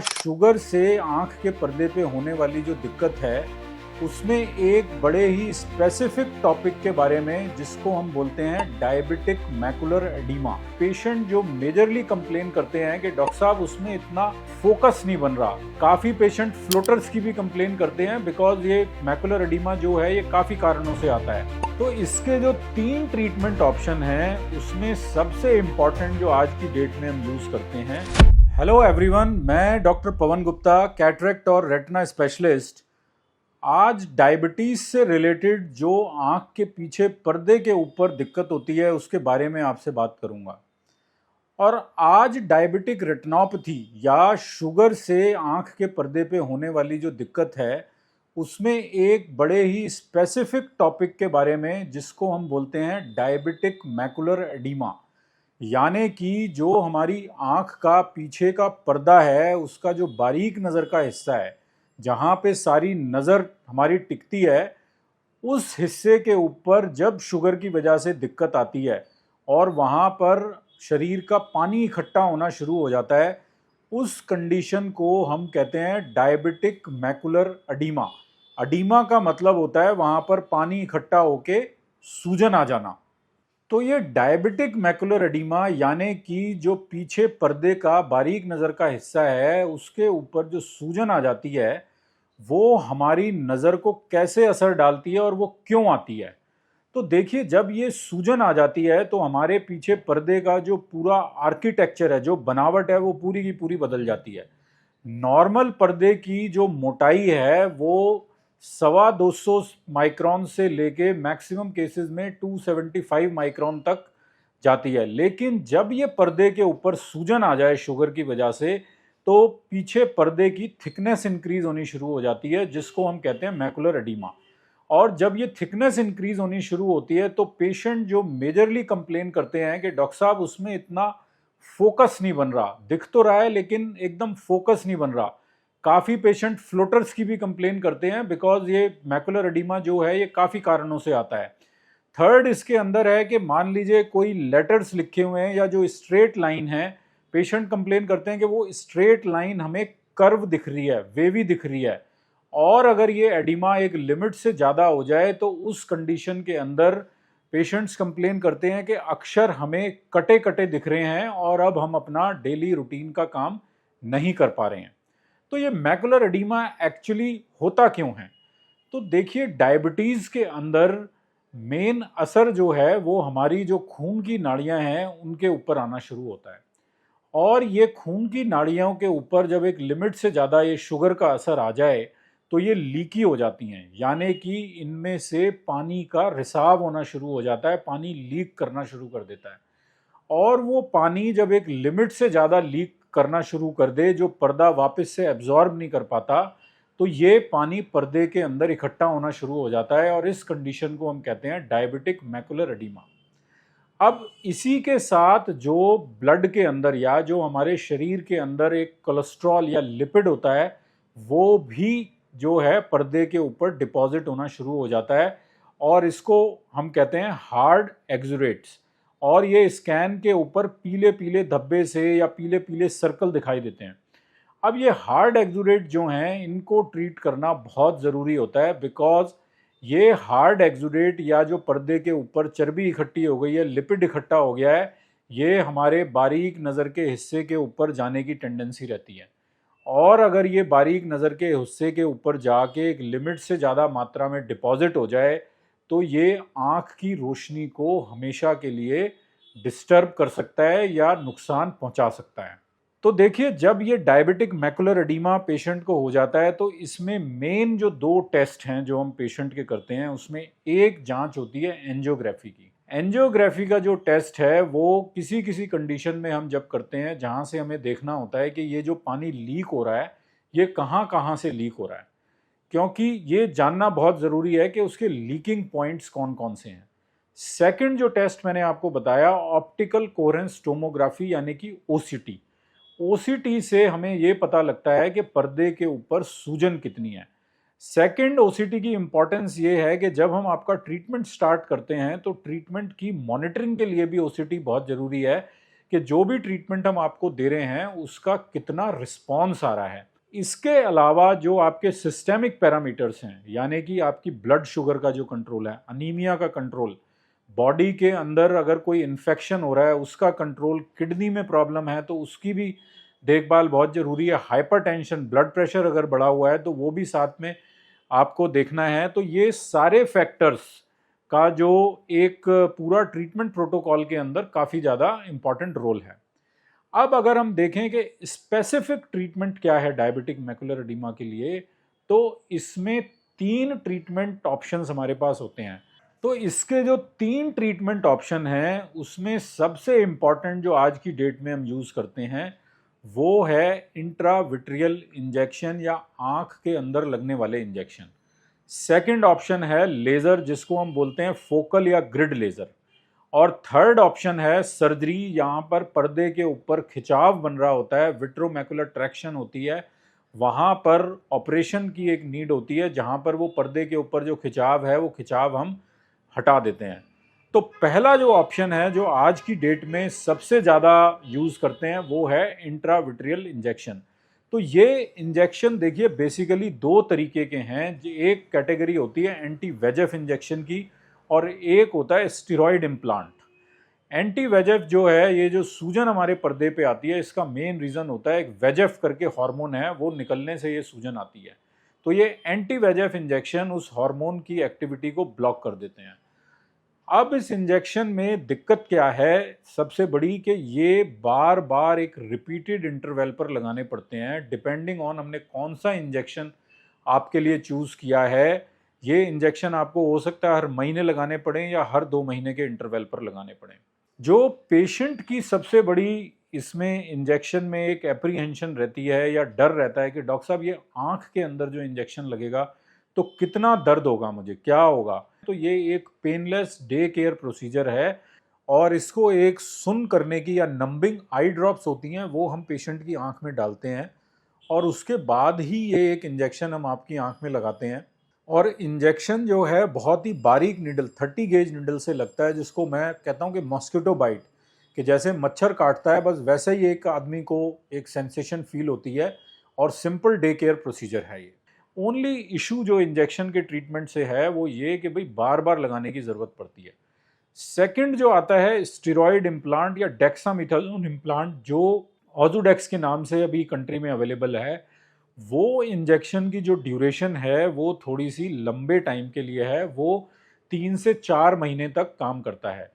Sugar से आंख के पर्दे पे होने वाली जो दिक्कत है उसमें एक बड़े ही स्पेसिफिक टॉपिक के बारे में जिसको हम बोलते हैं डायबिटिक मैकुलर एडीमा। पेशेंट जो मेजरली कंप्लेन करते हैं कि डॉक्टर साहब उसमें इतना फोकस नहीं बन रहा। काफ़ी पेशेंट फ्लोटर्स की भी कंप्लेन करते हैं बिकॉज ये मैकुलर एडीमा जो है ये काफ़ी कारणों से आता है। तो इसके जो 3 ट्रीटमेंट ऑप्शन हैं उसमें सबसे इम्पॉर्टेंट जो आज की डेट में हम यूज़ करते हैं। हेलो एवरीवन, मैं डॉक्टर पवन गुप्ता, कैटरेक्ट और रेटिना स्पेशलिस्ट। आज डायबिटीज़ से रिलेटेड जो आँख के पीछे पर्दे के ऊपर दिक्कत होती है उसके बारे में आपसे बात करूँगा। और आज डायबिटिक रेटिनोपैथी या शुगर से आँख के पर्दे पे होने वाली जो दिक्कत है उसमें एक बड़े ही स्पेसिफिक टॉपिक के बारे में जिसको हम बोलते हैं डायबिटिक मैकुलर एडीमा। यानी कि जो हमारी आँख का पीछे का पर्दा है उसका जो बारीक नज़र का हिस्सा है, जहाँ पे सारी नज़र हमारी टिकती है, उस हिस्से के ऊपर जब शुगर की वजह से दिक्कत आती है और वहाँ पर शरीर का पानी इकट्ठा होना शुरू हो जाता है, उस कंडीशन को हम कहते हैं डायबिटिक मैकुलर एडीमा। एडीमा का मतलब होता है वहाँ पर पानी इकट्ठा होके सूजन आ जाना। तो ये डायबिटिक मैकुलर एडीमा यानी कि जो पीछे पर्दे का बारीक नज़र का हिस्सा है उसके ऊपर जो सूजन आ जाती है वो हमारी नज़र को कैसे असर डालती है और वो क्यों आती है। तो देखिए, जब ये सूजन आ जाती है तो हमारे पीछे पर्दे का जो पूरा आर्किटेक्चर है, जो बनावट है, वो पूरी की पूरी बदल जाती है। नॉर्मल पर्दे की जो मोटाई है वो 250 माइक्रोन से लेके मैक्सिमम केसेस में 275 माइक्रोन तक जाती है। लेकिन जब ये पर्दे के ऊपर सूजन आ जाए शुगर की वजह से तो पीछे पर्दे की थिकनेस इंक्रीज होनी शुरू हो जाती है जिसको हम कहते हैं मैकुलर एडीमा। और जब ये थिकनेस इंक्रीज होनी शुरू होती है तो पेशेंट जो मेजरली कंप्लेन करते हैं कि डॉक्टर साहब उसमें इतना फोकस नहीं बन रहा, दिख तो रहा है लेकिन एकदम फोकस नहीं बन रहा। काफ़ी पेशेंट फ्लोटर्स की भी कंप्लेन करते हैं बिकॉज ये मैकुलर एडीमा जो है ये काफ़ी कारणों से आता है। थर्ड इसके अंदर है कि मान लीजिए कोई लेटर्स लिखे हुए हैं या जो स्ट्रेट लाइन है, पेशेंट कंप्लेन करते हैं कि वो स्ट्रेट लाइन हमें कर्व दिख रही है, वेवी दिख रही है। और अगर ये एडिमा एक लिमिट से ज़्यादा हो जाए तो उस कंडीशन के अंदर पेशेंट्स कंप्लेन करते हैं कि अक्षर हमें कटे कटे दिख रहे हैं और अब हम अपना डेली रूटीन का काम नहीं कर पा रहे हैं। तो ये मैकुलर एडिमा एक्चुअली होता क्यों है? तो देखिए, डायबिटीज़ के अंदर मेन असर जो है वो हमारी जो खून की नाड़ियां हैं उनके ऊपर आना शुरू होता है। और ये खून की नाड़ियों के ऊपर जब एक लिमिट से ज़्यादा ये शुगर का असर आ जाए तो ये लीकी हो जाती हैं, यानी कि इनमें से पानी का रिसाव होना शुरू हो जाता है, पानी लीक करना शुरू कर देता है। और वो पानी जब एक लिमिट से ज़्यादा लीक करना शुरू कर दे, जो पर्दा वापस से एब्जॉर्ब नहीं कर पाता, तो ये पानी पर्दे के अंदर इकट्ठा होना शुरू हो जाता है और इस कंडीशन को हम कहते हैं डायबिटिक मैकुलर एडीमा। अब इसी के साथ जो ब्लड के अंदर या जो हमारे शरीर के अंदर एक कोलेस्ट्रॉल या लिपिड होता है वो भी जो है पर्दे के ऊपर डिपॉजिट होना शुरू हो जाता है और इसको हम कहते हैं हार्ड एक्सुडेट्स। और ये स्कैन के ऊपर पीले पीले धब्बे से या पीले पीले सर्कल दिखाई देते हैं। अब ये हार्ड एक्सुडेट जो हैं इनको ट्रीट करना बहुत ज़रूरी होता है बिकॉज ये हार्ड एक्सुडेट या जो पर्दे के ऊपर चर्बी इकट्ठी हो गई है, लिपिड इकट्ठा हो गया है, ये हमारे बारीक नज़र के हिस्से के ऊपर जाने की टेंडेंसी रहती है। और अगर ये बारीक नज़र के हिस्से के ऊपर जाके एक लिमिट से ज़्यादा मात्रा में डिपॉजिट हो जाए तो ये आँख की रोशनी को हमेशा के लिए डिस्टर्ब कर सकता है या नुकसान पहुँचा सकता है। तो देखिए, जब ये डायबिटिक मैकुलर एडीमा पेशेंट को हो जाता है तो इसमें मेन जो 2 टेस्ट हैं जो हम पेशेंट के करते हैं उसमें एक जांच होती है एंजियोग्राफी की। एंजियोग्राफी का जो टेस्ट है वो किसी किसी कंडीशन में हम जब करते हैं जहां से हमें देखना होता है कि ये जो पानी लीक हो रहा है ये कहाँ कहाँ से लीक हो रहा है, क्योंकि ये जानना बहुत ज़रूरी है कि उसके लीकिंग पॉइंट्स कौन कौन से हैं। सेकंड जो टेस्ट मैंने आपको बताया, ऑप्टिकल कोहेरेंस टोमोग्राफी यानी कि ओसीटी। ओसीटी से हमें ये पता लगता है कि पर्दे के ऊपर सूजन कितनी है। सेकंड ओसीटी की इंपॉर्टेंस ये है कि जब हम आपका ट्रीटमेंट स्टार्ट करते हैं तो ट्रीटमेंट की मॉनिटरिंग के लिए भी ओसीटी बहुत ज़रूरी है कि जो भी ट्रीटमेंट हम आपको दे रहे हैं उसका कितना रिस्पॉन्स आ रहा है। इसके अलावा जो आपके सिस्टेमिक पैरामीटर्स हैं, यानी कि आपकी ब्लड शुगर का जो कंट्रोल है, अनीमिया का कंट्रोल, बॉडी के अंदर अगर कोई इन्फेक्शन हो रहा है उसका कंट्रोल, किडनी में प्रॉब्लम है तो उसकी भी देखभाल बहुत ज़रूरी है, हाइपरटेंशन, ब्लड प्रेशर अगर बढ़ा हुआ है तो वो भी साथ में आपको देखना है। तो ये सारे फैक्टर्स का जो एक पूरा ट्रीटमेंट प्रोटोकॉल के अंदर काफ़ी ज़्यादा इम्पॉर्टेंट रोल है। अब अगर हम देखें कि स्पेसिफिक ट्रीटमेंट क्या है डायबिटिक मैकुलर एडिमा के लिए, तो इसमें 3 ट्रीटमेंट ऑप्शंस हमारे पास होते हैं। तो इसके जो 3 ट्रीटमेंट ऑप्शन हैं उसमें सबसे इम्पॉर्टेंट जो आज की डेट में हम यूज़ करते हैं वो है इंट्राविट्रियल इंजेक्शन या आँख के अंदर लगने वाले इंजेक्शन। सेकंड ऑप्शन है लेज़र, जिसको हम बोलते हैं फोकल या ग्रिड लेज़र। और थर्ड ऑप्शन है सर्जरी, यहाँ पर पर्दे के ऊपर खिंचाव बन रहा होता है, विट्रोमैकुलर ट्रैक्शन होती है, वहाँ पर ऑपरेशन की एक नीड होती है जहाँ पर वो पर्दे के ऊपर जो खिंचाव है वो खिंचाव हम हटा देते हैं। तो पहला जो ऑप्शन है जो आज की डेट में सबसे ज़्यादा यूज़ करते हैं वो है इंट्राविट्रियल इंजेक्शन। तो ये इंजेक्शन देखिए बेसिकली 2 तरीके के हैं। एक कैटेगरी होती है एंटी वेजेफ इंजेक्शन की और एक होता है स्टेरॉयड इम्प्लांट। एंटी वेजेफ जो है, ये जो सूजन हमारे पर्दे पे आती है, इसका मेन रीज़न होता है एक वेजेफ करके हार्मोन है, वो निकलने से ये सूजन आती है। तो ये एंटी वेजेफ इंजेक्शन उस हार्मोन की एक्टिविटी को ब्लॉक कर देते हैं। अब इस इंजेक्शन में दिक्कत क्या है सबसे बड़ी, कि ये बार बार एक रिपीटेड इंटरवल पर लगाने पड़ते हैं, डिपेंडिंग ऑन हमने कौन सा इंजेक्शन आपके लिए चूज़ किया है। ये इंजेक्शन आपको हो सकता है हर महीने लगाने पड़े या हर 2 महीने के इंटरवल पर लगाने पड़े। जो पेशेंट की सबसे बड़ी इसमें इंजेक्शन में एक एप्रीहेंशन रहती है या डर रहता है कि डॉक्टर साहब ये आँख के अंदर जो इंजेक्शन लगेगा तो कितना दर्द होगा, मुझे क्या होगा। तो ये एक पेनलेस डे केयर प्रोसीजर है और इसको एक सुन करने की या नंबिंग आई ड्रॉप्स होती हैं वो हम पेशेंट की आंख में डालते हैं और उसके बाद ही ये एक इंजेक्शन हम आपकी आंख में लगाते हैं। और इंजेक्शन जो है बहुत ही बारीक नीडल, 30 गेज नीडल से लगता है, जिसको मैं कहता हूँ कि मॉस्किटो बाइट, कि जैसे मच्छर काटता है बस वैसे ही एक आदमी को एक सेंसेशन फील होती है। और सिंपल डे केयर प्रोसीजर है ये। ओनली इशू जो इंजेक्शन के ट्रीटमेंट से है वो ये कि भाई बार बार लगाने की ज़रूरत पड़ती है। सेकंड जो आता है स्टेरॉयड इम्प्लांट या डेक्सामेथासोन इम्प्लांट, जो ऑजोडेक्स के नाम से अभी कंट्री में अवेलेबल है, वो इंजेक्शन की जो ड्यूरेशन है वो थोड़ी सी लंबे टाइम के लिए है, वो 3 से 4 महीने तक काम करता है।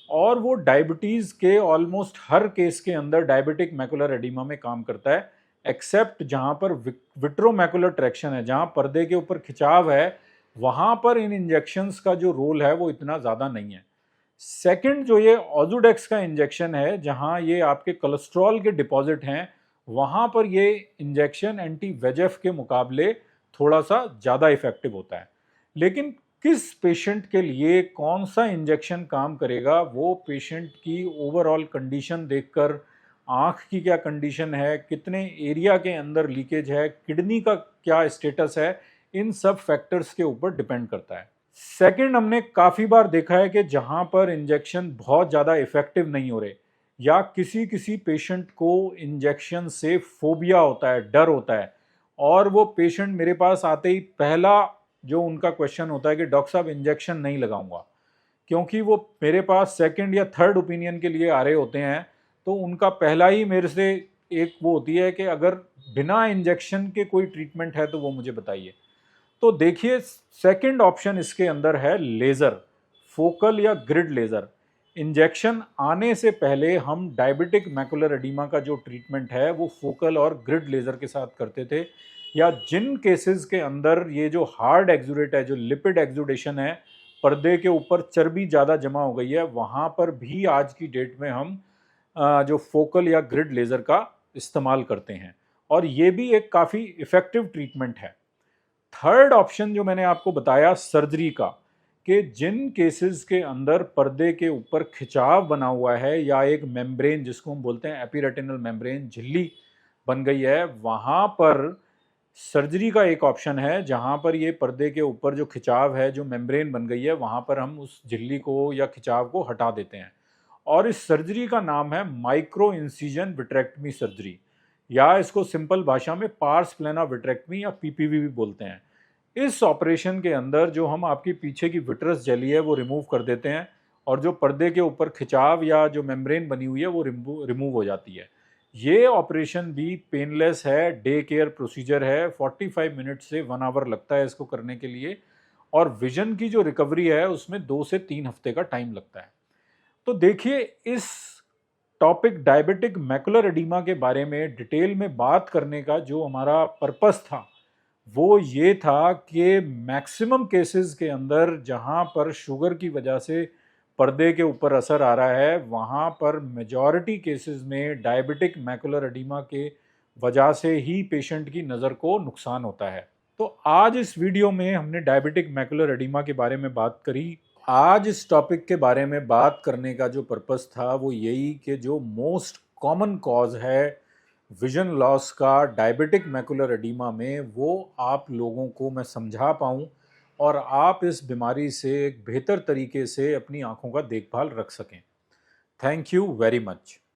और वो डायबिटीज़ के ऑलमोस्ट हर केस के अंदर डायबिटिक मैकुलर एडिमा में काम करता है, एक्सेप्ट जहाँ पर विट्रोमैकुलर ट्रैक्शन है, जहाँ पर्दे के ऊपर खिंचाव है, वहाँ पर इन इंजेक्शंस का जो रोल है वो इतना ज़्यादा नहीं है। सेकंड जो ये ऑजोडेक्स का इंजेक्शन है, जहाँ ये आपके कोलेस्ट्रॉल के डिपॉजिट हैं, वहाँ पर ये इंजेक्शन एंटी वेजेफ के मुकाबले थोड़ा सा ज़्यादा इफेक्टिव होता है। लेकिन किस पेशेंट के लिए कौन सा इंजेक्शन काम करेगा वो पेशेंट की ओवरऑल कंडीशन देखकर, आँख की क्या कंडीशन है, कितने एरिया के अंदर लीकेज है, किडनी का क्या स्टेटस है, इन सब फैक्टर्स के ऊपर डिपेंड करता है। सेकंड, हमने काफ़ी बार देखा है कि जहाँ पर इंजेक्शन बहुत ज़्यादा इफेक्टिव नहीं हो रहे या किसी किसी पेशेंट को इंजेक्शन से फोबिया होता है, डर होता है, और वो पेशेंट मेरे पास आते ही पहला जो उनका क्वेश्चन होता है कि डॉक्टर साहब इंजेक्शन नहीं लगाऊंगा, क्योंकि वो मेरे पास सेकंड या थर्ड ओपिनियन के लिए आ रहे होते हैं। तो उनका पहला ही मेरे से एक वो होती है कि अगर बिना इंजेक्शन के कोई ट्रीटमेंट है तो वो मुझे बताइए। तो देखिए सेकंड ऑप्शन इसके अंदर है लेज़र, फोकल या ग्रिड लेज़र। इंजेक्शन आने से पहले हम डायबिटिक मैकुलर एडिमा का जो ट्रीटमेंट है वो फोकल और ग्रिड लेज़र के साथ करते थे, या जिन केसेस के अंदर ये जो हार्ड एक्सुडेट है, जो लिपिड एक्सुडेशन है, पर्दे के ऊपर चर्बी ज़्यादा जमा हो गई है, वहाँ पर भी आज की डेट में हम जो फोकल या ग्रिड लेज़र का इस्तेमाल करते हैं और ये भी एक काफ़ी इफ़ेक्टिव ट्रीटमेंट है। थर्ड ऑप्शन जो मैंने आपको बताया सर्जरी का, कि जिन केसेस के अंदर पर्दे के ऊपर खिंचाव बना हुआ है या एक मेम्ब्रेन, जिसको हम बोलते हैं एपीरेटिनल मेम्ब्रेन, झिल्ली बन गई है, वहाँ पर सर्जरी का एक ऑप्शन है, जहाँ पर ये पर्दे के ऊपर जो खिंचाव है, जो मेम्ब्रेन बन गई है, वहाँ पर हम उस झिल्ली को या खिंचाव को हटा देते हैं। और इस सर्जरी का नाम है माइक्रो इंसिजन विट्रेक्टमी सर्जरी, या इसको सिंपल भाषा में पार्स प्लेना विट्रेक्टमी या पीपीवी भी बोलते हैं। इस ऑपरेशन के अंदर जो हम आपकी पीछे की विट्रस जेली है वो रिमूव कर देते हैं, और जो पर्दे के ऊपर खिंचाव या जो मेम्ब्रेन बनी हुई है वो रिमूव हो जाती है। ये ऑपरेशन भी पेनलेस है, डे केयर प्रोसीजर है, 45 मिनट से 1 आवर लगता है इसको करने के लिए, और विजन की जो रिकवरी है उसमें 2 से 3 हफ्ते का टाइम लगता है। तो देखिए, इस टॉपिक डायबिटिक मैकुलर एडीमा के बारे में डिटेल में बात करने का जो हमारा पर्पस था वो ये था कि मैक्सिमम केसेस के अंदर जहां पर शुगर की वजह से पर्दे के ऊपर असर आ रहा है, वहां पर मेजॉरिटी केसेस में डायबिटिक मैकुलर एडीमा के वजह से ही पेशेंट की नज़र को नुकसान होता है। तो आज इस वीडियो में हमने डायबिटिक मैकुलर एडीमा के बारे में बात करी। आज इस टॉपिक के बारे में बात करने का जो पर्पस था वो यही कि जो मोस्ट कॉमन कॉज है विजन लॉस का डायबिटिक मैकुलर एडीमा में, वो आप लोगों को मैं समझा पाऊँ और आप इस बीमारी से एक बेहतर तरीके से अपनी आँखों का देखभाल रख सकें। Thank you very much.